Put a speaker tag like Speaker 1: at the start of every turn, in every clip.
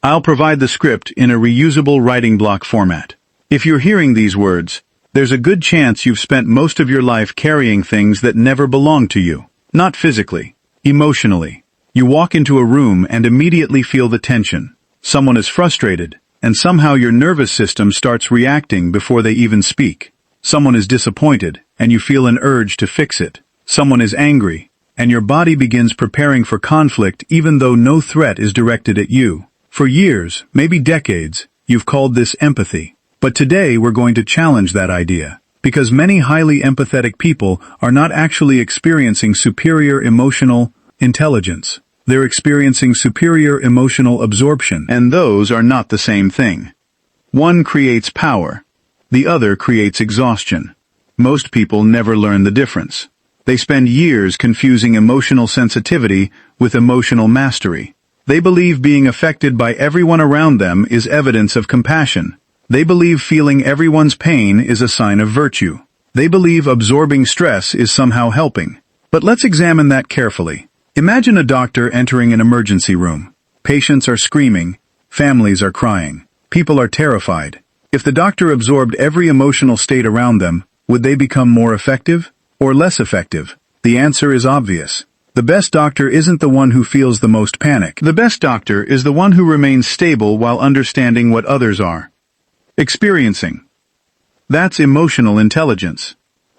Speaker 1: I'll provide the script in a reusable writing block format. If you're hearing these words, there's a good chance you've spent most of your life carrying things that never belonged to you. Not physically, emotionally. You walk into a room and immediately feel the tension. Someone is frustrated, and somehow your nervous system starts reacting before they even speak. Someone is disappointed, and you feel an urge to fix it. Someone is angry, and your body begins preparing for conflict even though no threat is directed at you. For years, maybe decades, you've called this empathy. But today we're going to challenge that idea, because many highly empathetic people are not actually experiencing superior emotional intelligence. They're experiencing superior emotional absorption, and those are not the same thing. One creates power. The other creates exhaustion. Most people never learn the difference. They spend years confusing emotional sensitivity with emotional mastery. They believe being affected by everyone around them is evidence of compassion. They believe feeling everyone's pain is a sign of virtue. They believe absorbing stress is somehow helping. But let's examine that carefully. Imagine a doctor entering an emergency room. Patients are screaming. Families are crying. People are terrified. If the doctor absorbed every emotional state around them, would they become more effective or less effective? The answer is obvious. The best doctor isn't the one who feels the most panic. The best doctor is the one who remains stable while understanding what others are experiencing. That's emotional intelligence.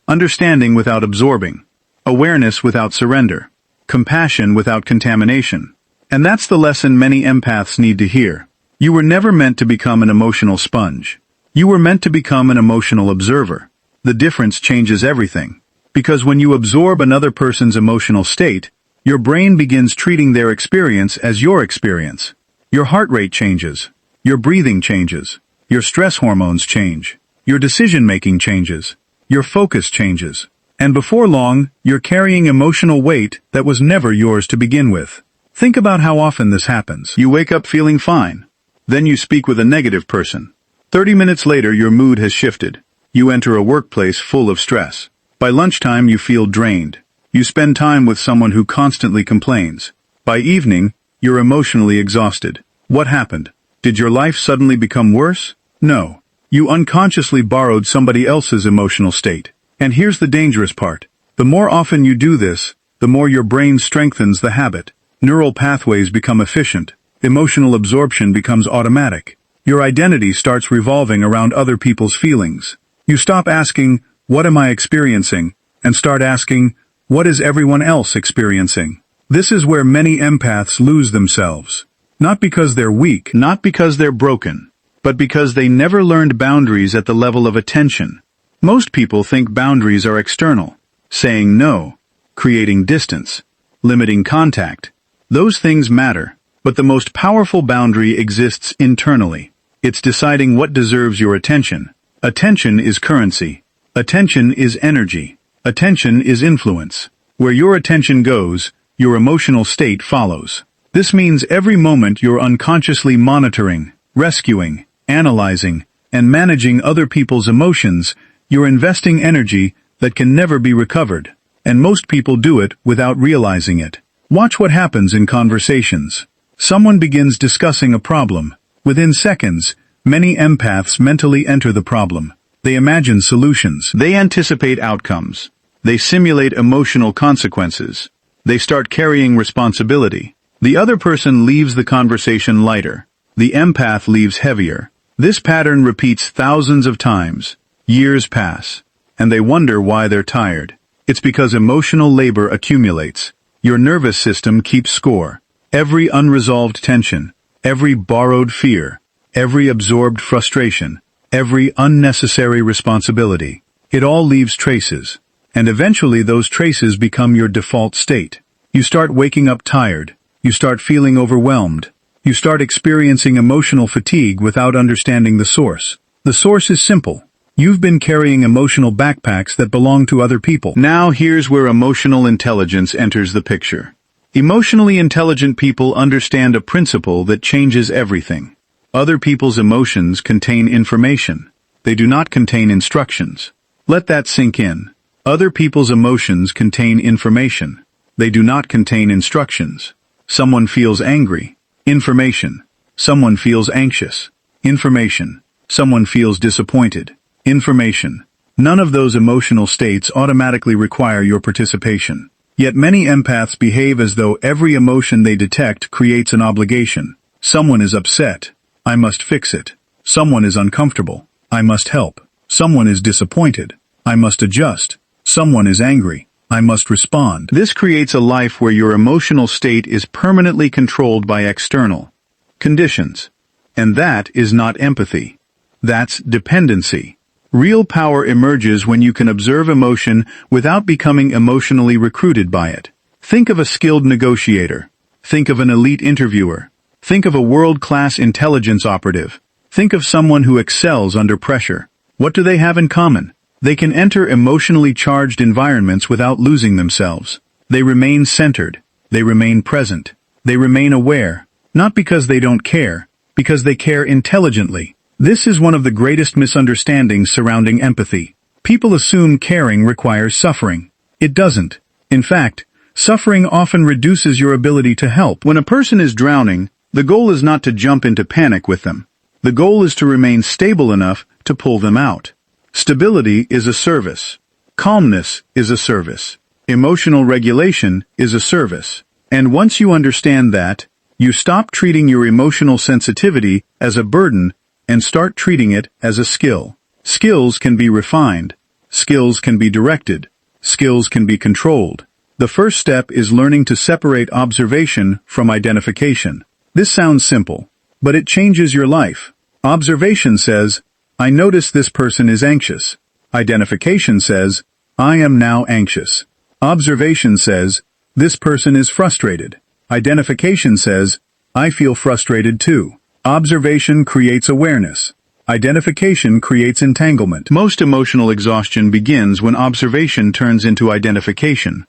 Speaker 1: Understanding without absorbing. Awareness without surrender. Compassion without contamination. And that's the lesson many empaths need to hear. You were never meant to become an emotional sponge. You were meant to become an emotional observer. The difference changes everything. Because when you absorb another person's emotional state, your brain begins treating their experience as your experience. Your heart rate changes. Your breathing changes. Your stress hormones change. Your decision-making changes. Your focus changes. And before long, you're carrying emotional weight that was never yours to begin with. Think about how often this happens. You wake up feeling fine. Then you speak with a negative person. 30 minutes later, your mood has shifted. You enter a workplace full of stress. By lunchtime, you feel drained. You spend time with someone who constantly complains. By evening, you're emotionally exhausted. What happened? Did your life suddenly become worse? No. You unconsciously borrowed somebody else's emotional state. And here's the dangerous part. The more often you do this, the more your brain strengthens the habit. Neural pathways become efficient. Emotional absorption becomes automatic. Your identity starts revolving around other people's feelings. You stop asking, "What am I experiencing?" and start asking, "What is everyone else experiencing?" This is where many empaths lose themselves. Not because they're weak, not because they're broken, but because they never learned boundaries at the level of attention. Most people think boundaries are external. Saying no, creating distance, limiting contact. Those things matter, but the most powerful boundary exists internally. It's deciding what deserves your attention. Attention is currency. Attention is energy. Attention is influence. Where your attention goes, your emotional state follows. This means every moment you're unconsciously monitoring, rescuing, analyzing, and managing other people's emotions, you're investing energy that can never be recovered. And most people do it without realizing it. Watch what happens in conversations. Someone begins discussing a problem. Within seconds, many empaths mentally enter the problem. They imagine solutions. They anticipate outcomes. They simulate emotional consequences. They start carrying responsibility. The other person leaves the conversation lighter. The empath leaves heavier. This pattern repeats thousands of times. Years pass, and they wonder why they're tired. It's because emotional labor accumulates. Your nervous system keeps score. Every unresolved tension, every borrowed fear, every absorbed frustration, every unnecessary responsibility. It all leaves traces, and eventually those traces become your default state. You start waking up tired. You start feeling overwhelmed. You start experiencing emotional fatigue without understanding the source. The source is simple. You've been carrying emotional backpacks that belong to other people. Now here's where emotional intelligence enters the picture. Emotionally intelligent people understand a principle that changes everything. Other people's emotions contain information. They do not contain instructions. Let that sink in. Other people's emotions contain information. They do not contain instructions. Someone feels angry. Information. Someone feels anxious. Information. Someone feels disappointed. Information. None of those emotional states automatically require your participation. Yet many empaths behave as though every emotion they detect creates an obligation. Someone is upset. I must fix it. Someone is uncomfortable. I must help. Someone is disappointed. I must adjust. Someone is angry. I must respond. This creates a life where your emotional state is permanently controlled by external conditions. And that is not empathy. That's dependency. Real power emerges when you can observe emotion without becoming emotionally recruited by it. Think of a skilled negotiator. Think of an elite interviewer. Think of a world-class intelligence operative. Think of someone who excels under pressure. What do they have in common? They can enter emotionally charged environments without losing themselves. They remain centered. They remain present. They remain aware. Not because they don't care, because they care intelligently. This is one of the greatest misunderstandings surrounding empathy. People assume caring requires suffering. It doesn't. In fact, suffering often reduces your ability to help. When a person is drowning, the goal is not to jump into panic with them. The goal is to remain stable enough to pull them out. Stability is a service. Calmness is a service. Emotional regulation is a service. And once you understand that, you stop treating your emotional sensitivity as a burden and start treating it as a skill. Skills can be refined. Skills can be directed. Skills can be controlled. The first step is learning to separate observation from identification. This sounds simple, but it changes your life. Observation says, I notice this person is anxious. Identification says, I am now anxious. Observation says, this person is frustrated. Identification says, I feel frustrated too. Observation creates awareness. Identification creates entanglement. Most emotional exhaustion begins when observation turns into identification.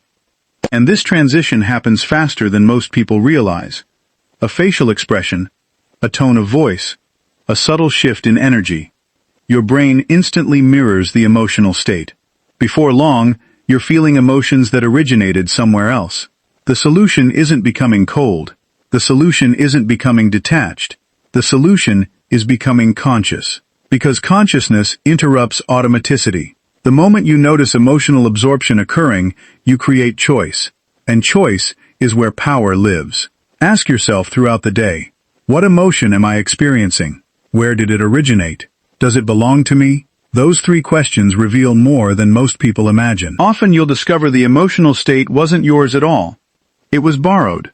Speaker 1: And this transition happens faster than most people realize. A facial expression, a tone of voice, a subtle shift in energy. Your brain instantly mirrors the emotional state. Before long, you're feeling emotions that originated somewhere else. The solution isn't becoming cold. The solution isn't becoming detached. The solution is becoming conscious. Because consciousness interrupts automaticity. The moment you notice emotional absorption occurring, you create choice. And choice is where power lives. Ask yourself throughout the day, what emotion am I experiencing? Where did it originate? Does it belong to me? Those three questions reveal more than most people imagine. Often you'll discover the emotional state wasn't yours at all. It was borrowed,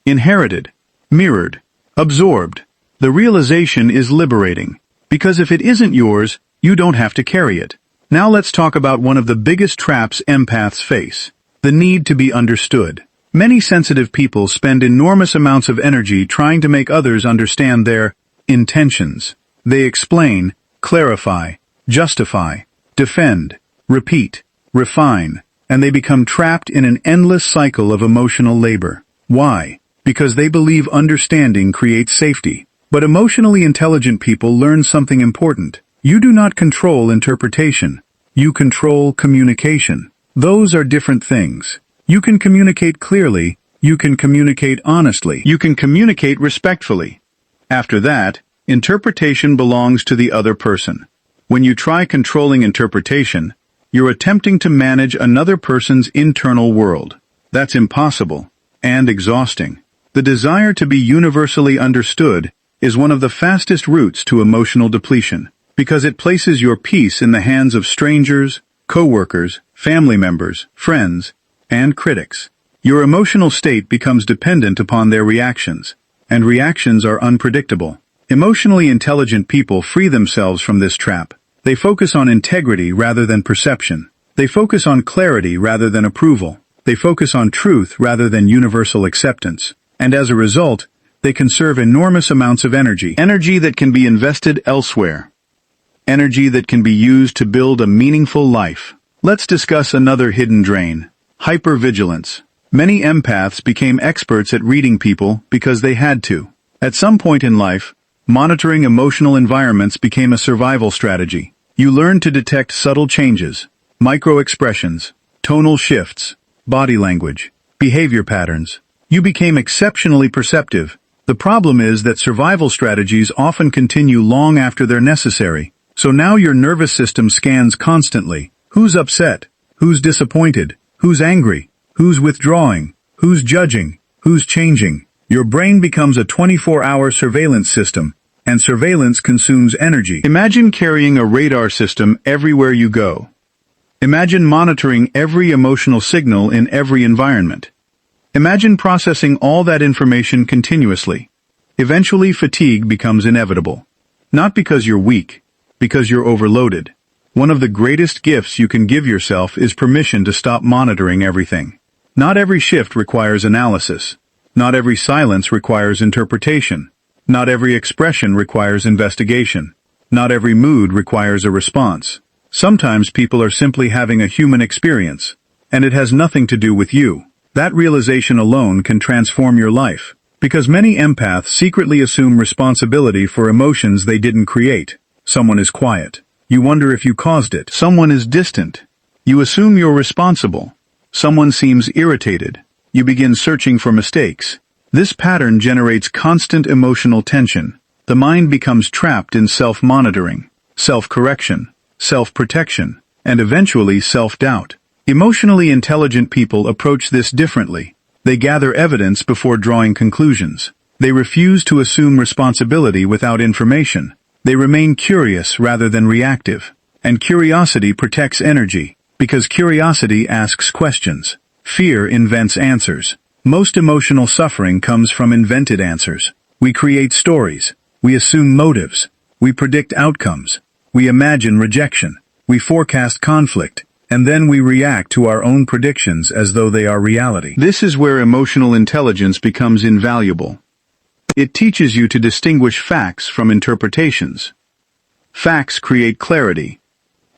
Speaker 1: inherited, mirrored, absorbed. The realization is liberating, because if it isn't yours, you don't have to carry it. Now let's talk about one of the biggest traps empaths face, the need to be understood. Many sensitive people spend enormous amounts of energy trying to make others understand their intentions. They explain, clarify, justify, defend, repeat, refine, and they become trapped in an endless cycle of emotional labor. Why? Because they believe understanding creates safety. But emotionally intelligent people learn something important. You do not control interpretation. You control communication. Those are different things. You can communicate clearly. You can communicate honestly. You can communicate respectfully. After that, interpretation belongs to the other person. When you try controlling interpretation, you're attempting to manage another person's internal world. That's impossible and exhausting. The desire to be universally understood is one of the fastest routes to emotional depletion, because it places your peace in the hands of strangers, co-workers, family members, friends, and critics. Your emotional state becomes dependent upon their reactions, and reactions are unpredictable. Emotionally intelligent people free themselves from this trap. They focus on integrity rather than perception. They focus on clarity rather than approval. They focus on truth rather than universal acceptance. And as a result, they conserve enormous amounts of energy. Energy that can be invested elsewhere. Energy that can be used to build a meaningful life. Let's discuss another hidden drain. Hypervigilance. Many empaths became experts at reading people because they had to. At some point in life, monitoring emotional environments became a survival strategy. You learned to detect subtle changes, micro-expressions, tonal shifts, body language, behavior patterns. You became exceptionally perceptive, The problem is that survival strategies often continue long after they're necessary. So now your nervous system scans constantly. Who's upset? Who's disappointed? Who's angry? Who's withdrawing? Who's judging? Who's changing? Your brain becomes a 24-hour surveillance system, and surveillance consumes energy. Imagine carrying a radar system everywhere you go. Imagine monitoring every emotional signal in every environment. Imagine processing all that information continuously. Eventually, fatigue becomes inevitable. Not because you're weak, because you're overloaded. One of the greatest gifts you can give yourself is permission to stop monitoring everything. Not every shift requires analysis. Not every silence requires interpretation. Not every expression requires investigation. Not every mood requires a response. Sometimes people are simply having a human experience, and it has nothing to do with you. That realization alone can transform your life, because many empaths secretly assume responsibility for emotions they didn't create. Someone is quiet. You wonder if you caused it. Someone is distant. You assume you're responsible. Someone seems irritated. You begin searching for mistakes. This pattern generates constant emotional tension. The mind becomes trapped in self-monitoring, self-correction, self-protection, and eventually self-doubt. Emotionally intelligent people approach this differently. They gather evidence before drawing conclusions. They refuse to assume responsibility without information. They remain curious rather than reactive. And curiosity protects energy, because curiosity asks questions. Fear invents answers. Most emotional suffering comes from invented answers. We create stories. We assume motives. We predict outcomes. We imagine rejection. We forecast conflict. And then we react to our own predictions as though they are reality. This is where emotional intelligence becomes invaluable. It teaches you to distinguish facts from interpretations. Facts create clarity.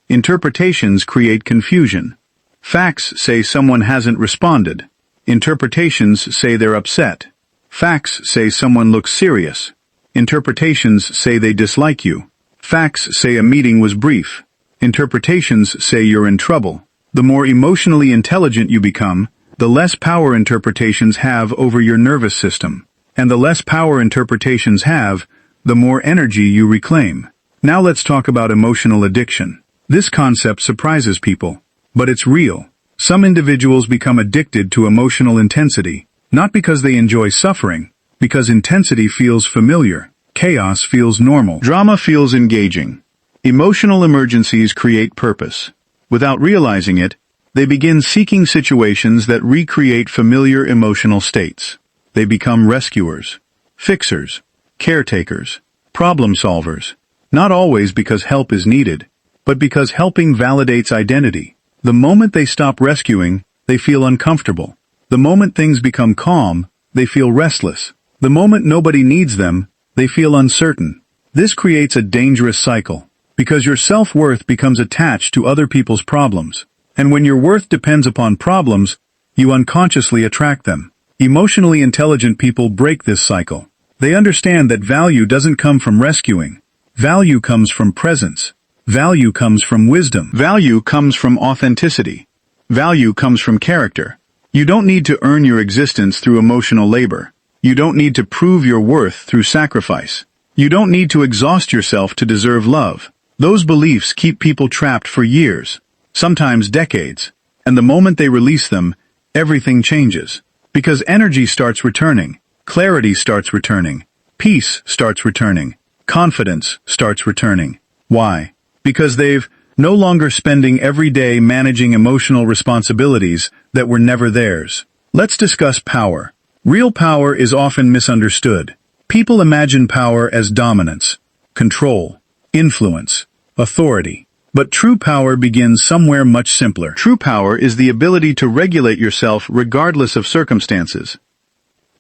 Speaker 1: Interpretations create confusion. Facts say someone hasn't responded. Interpretations say they're upset. Facts say someone looks serious. Interpretations say they dislike you. Facts say a meeting was brief. Interpretations say you're in trouble. The more emotionally intelligent you become, the less power interpretations have over your nervous system. And the less power interpretations have, the more energy you reclaim. Now let's talk about emotional addiction. This concept surprises people, but it's real. Some individuals become addicted to emotional intensity, not because they enjoy suffering, because intensity feels familiar, chaos feels normal, drama feels engaging. Emotional emergencies create purpose. Without realizing it, they begin seeking situations that recreate familiar emotional states. They become rescuers, fixers, caretakers, problem solvers, not always because help is needed, but because helping validates identity. The moment they stop rescuing, they feel uncomfortable. The moment things become calm, they feel restless. The moment nobody needs them, they feel uncertain. This creates a dangerous cycle, because your self-worth becomes attached to other people's problems. And when your worth depends upon problems, you unconsciously attract them. Emotionally intelligent people break this cycle. They understand that value doesn't come from rescuing. Value comes from presence. Value comes from wisdom. Value comes from authenticity. Value comes from character. You don't need to earn your existence through emotional labor. You don't need to prove your worth through sacrifice. You don't need to exhaust yourself to deserve love. Those beliefs keep people trapped for years, sometimes decades, and the moment they release them, everything changes. Because energy starts returning, clarity starts returning, peace starts returning, confidence starts returning. Why? Because they've no longer spending every day managing emotional responsibilities that were never theirs. Let's discuss power. Real power is often misunderstood. People imagine power as dominance, control, influence, authority. But true power begins somewhere much simpler. True power is the ability to regulate yourself regardless of circumstances.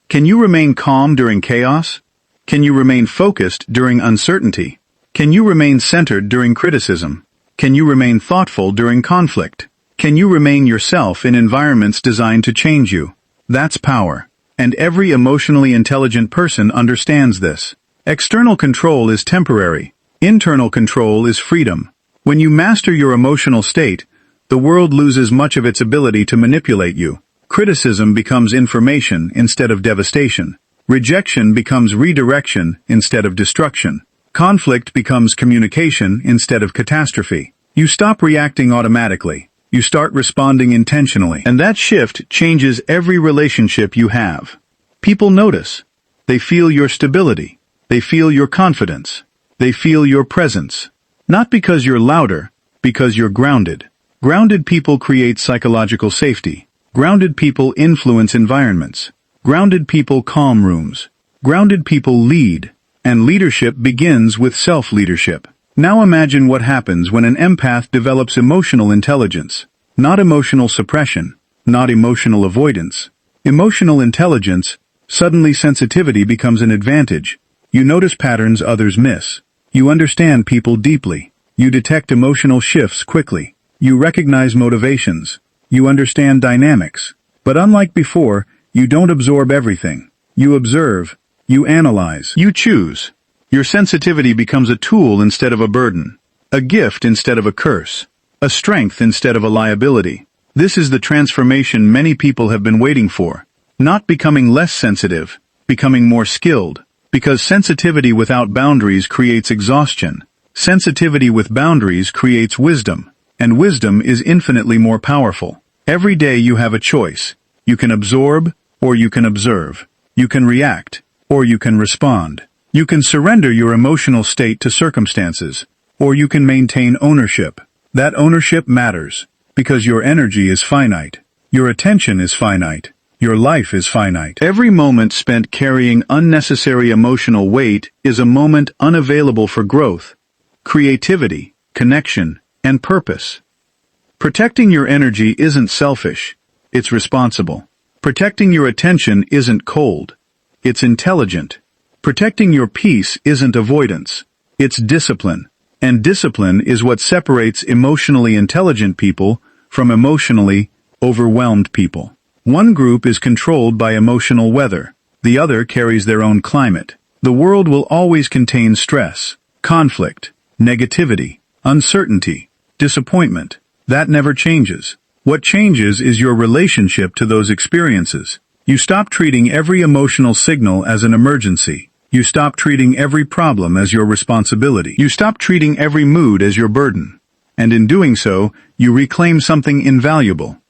Speaker 1: Can you remain calm during chaos? Can you remain focused during uncertainty? Can you remain centered during criticism? Can you remain thoughtful during conflict? Can you remain yourself in environments designed to change you? That's power. And every emotionally intelligent person understands this. External control is temporary. Internal control is freedom. When you master your emotional state, the world loses much of its ability to manipulate you. Criticism becomes information instead of devastation. Rejection becomes redirection instead of destruction. Conflict becomes communication instead of catastrophe. You stop reacting automatically. You start responding intentionally. And that shift changes every relationship you have. People notice. They feel your stability. They feel your confidence. They feel your presence. Not because you're louder, because you're grounded. Grounded people create psychological safety. Grounded people influence environments. Grounded people calm rooms. Grounded people lead. And leadership begins with self-leadership. Now imagine what happens when an empath develops emotional intelligence. Not emotional suppression. Not emotional avoidance. Emotional intelligence. Suddenly sensitivity becomes an advantage. You notice patterns others miss. You understand people deeply. You detect emotional shifts quickly. You recognize motivations. You understand dynamics. But unlike before, you don't absorb everything. You observe. You analyze. You choose. Your sensitivity becomes a tool instead of a burden. A gift instead of a curse. A strength instead of a liability. This is the transformation many people have been waiting for. Not becoming less sensitive, becoming more skilled. Because sensitivity without boundaries creates exhaustion. Sensitivity with boundaries creates wisdom. And wisdom is infinitely more powerful. Every day you have a choice. You can absorb, or you can observe. You can react, or you can respond. You can surrender your emotional state to circumstances, or you can maintain ownership. That ownership matters, because your energy is finite. Your attention is finite. Your life is finite. Every moment spent carrying unnecessary emotional weight is a moment unavailable for growth, creativity, connection, and purpose. Protecting your energy isn't selfish, it's responsible. Protecting your attention isn't cold, it's intelligent. Protecting your peace isn't avoidance, it's discipline. And discipline is what separates emotionally intelligent people from emotionally overwhelmed people. One group is controlled by emotional weather, the other carries their own climate. The world will always contain stress, conflict, negativity, uncertainty, disappointment. That never changes. What changes is your relationship to those experiences. You stop treating every emotional signal as an emergency. You stop treating every problem as your responsibility. You stop treating every mood as your burden. And in doing so, you reclaim something invaluable.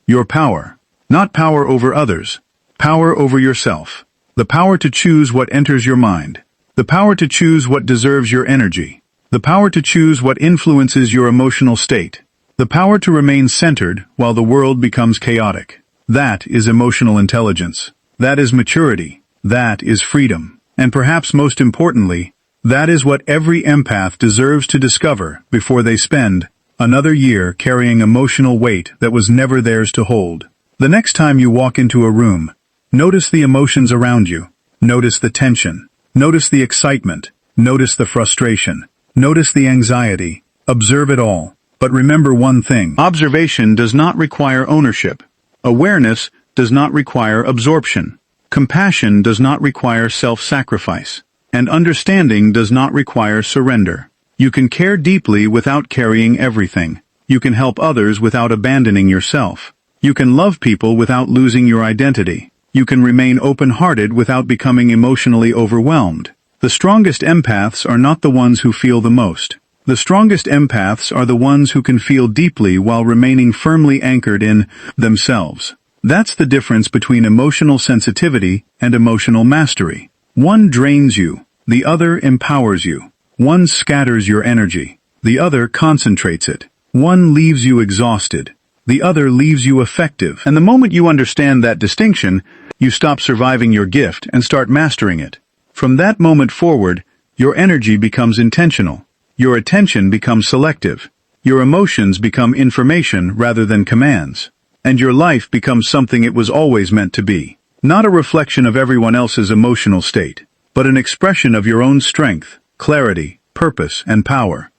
Speaker 1: Your power. Not power over others. Power over yourself. The power to choose what enters your mind. The power to choose what deserves your energy. The power to choose what influences your emotional state. The power to remain centered while the world becomes chaotic. That is emotional intelligence. That is maturity. That is freedom. And perhaps most importantly, that is what every empath deserves to discover before they spend another year carrying emotional weight that was never theirs to hold. The next time you walk into a room, notice the emotions around you. Notice the tension. Notice the excitement. Notice the frustration. Notice the anxiety. Observe it all. But remember one thing. Observation does not require ownership. Awareness does not require absorption. Compassion does not require self-sacrifice. And understanding does not require surrender. You can care deeply without carrying everything. You can help others without abandoning yourself. You can love people without losing your identity. You can remain open-hearted without becoming emotionally overwhelmed. The strongest empaths are not the ones who feel the most. The strongest empaths are the ones who can feel deeply while remaining firmly anchored in themselves. That's the difference between emotional sensitivity and emotional mastery. One drains you, the other empowers you. One scatters your energy, the other concentrates it. One leaves you exhausted, the other leaves you effective. And the moment you understand that distinction, you stop surviving your gift and start mastering it. From that moment forward, your energy becomes intentional. Your attention becomes selective. Your emotions become information rather than commands. And your life becomes something it was always meant to be. Not a reflection of everyone else's emotional state, but an expression of your own strength, clarity, purpose, and power.